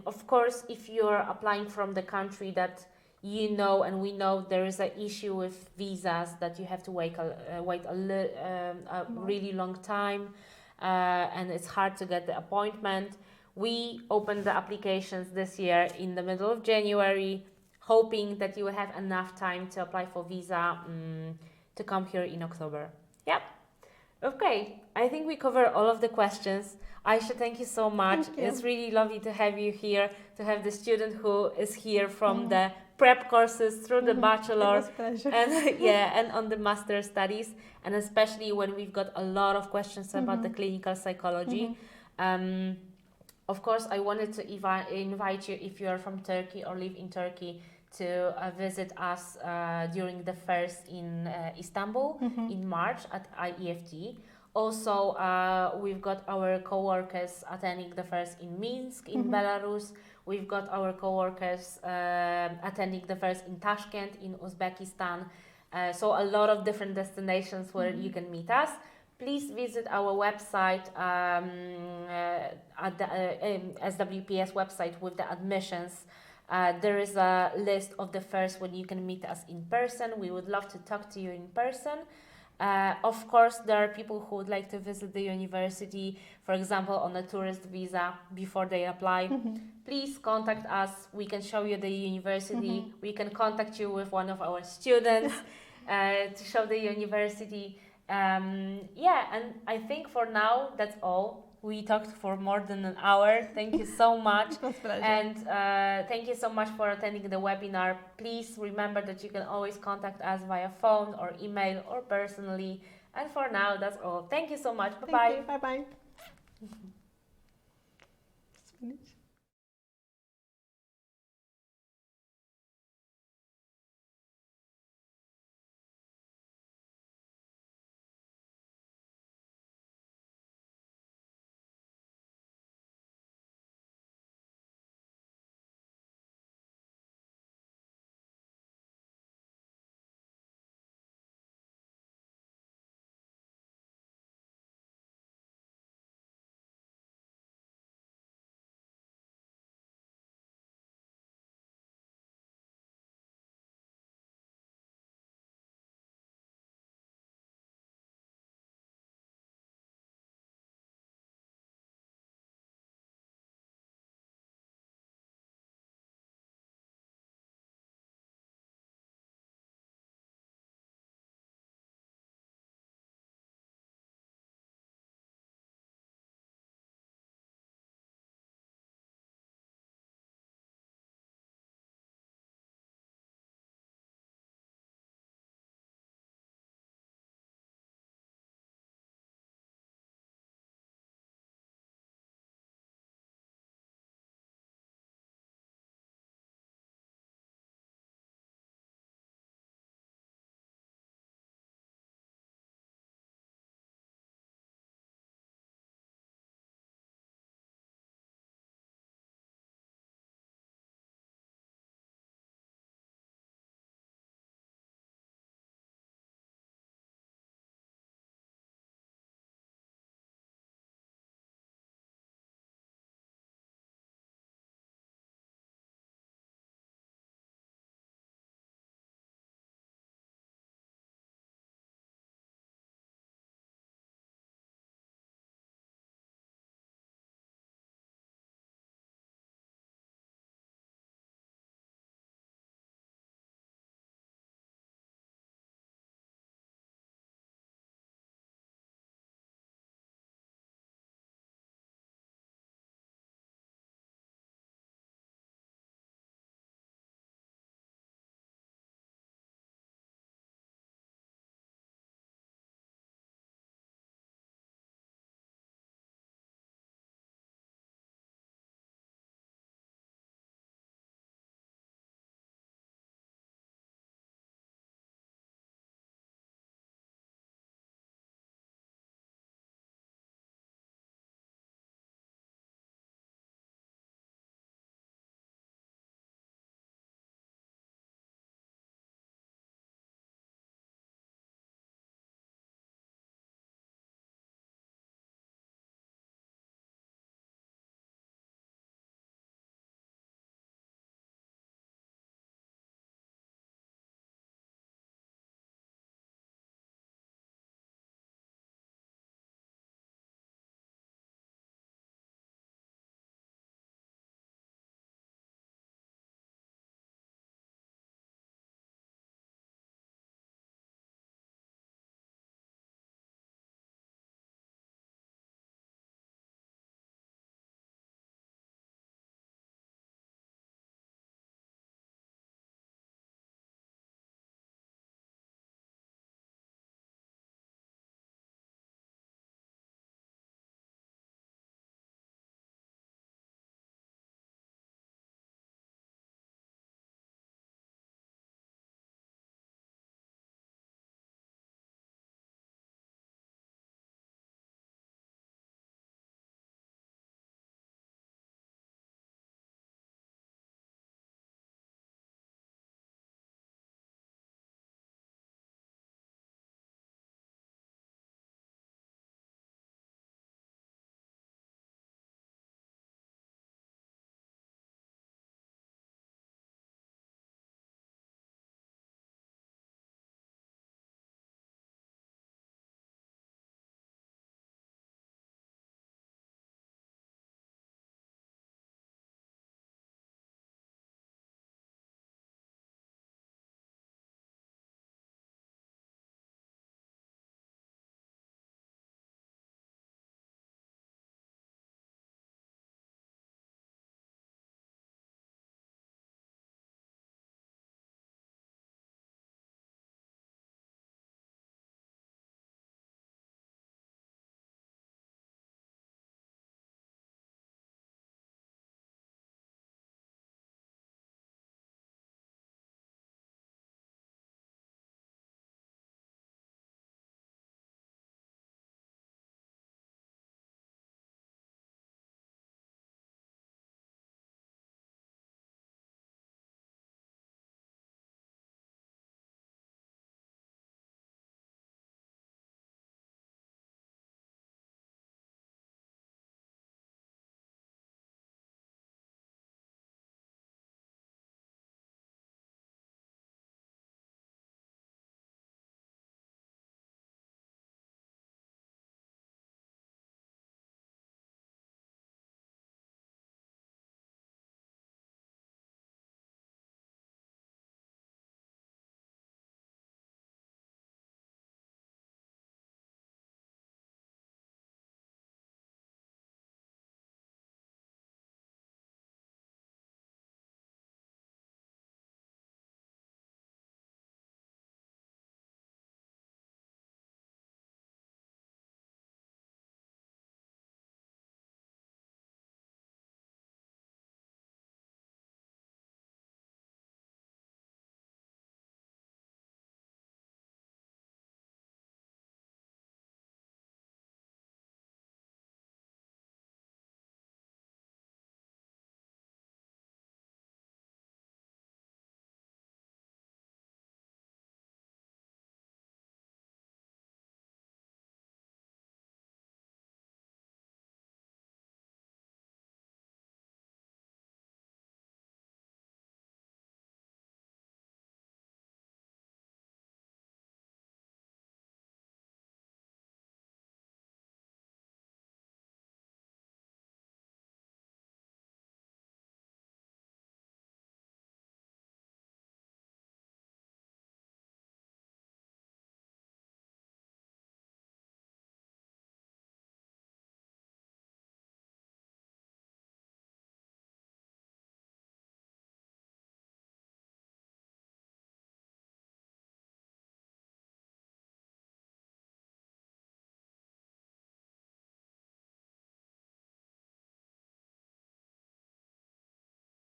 Of course, if you're applying from the country that you know, and we know there is an issue with visas, that you have to wait a really long time, and it's hard to get the appointment. We opened the applications this year in the middle of January, hoping that you will have enough time to apply for visa to come here in October. Yep. Okay, I think we covered all of the questions. Aisha, thank you so much. Thank you. It's really lovely to have you here, to have the student who is here from the prep courses through the bachelor, It was a pleasure. and and on the master studies, and especially when we've got a lot of questions about the clinical psychology. Of course, I wanted to invite you, if you are from Turkey or live in Turkey, to visit us during the first in Istanbul in March at IEFT. Also, we've got our co-workers attending the first in Minsk in Belarus. We've got our co-workers attending the first in Tashkent in Uzbekistan. So a lot of different destinations where you can meet us. Please visit our website at the SWPS website with the admissions. There is a list of the first when you can meet us in person. We would love to talk to you in person. Of course, there are people who would like to visit the university, for example, on a tourist visa before they apply. Please contact us. We can show you the university. We can contact you with one of our students to show the university. And I think for now, that's all. we talked for more than an hour. Thank you so much. It was a pleasure. And thank you so much for attending the webinar. Please remember that you can always contact us via phone or email or personally. And for now, that's all. Thank you so much. Bye-bye. Thank you. Bye-bye. Finish.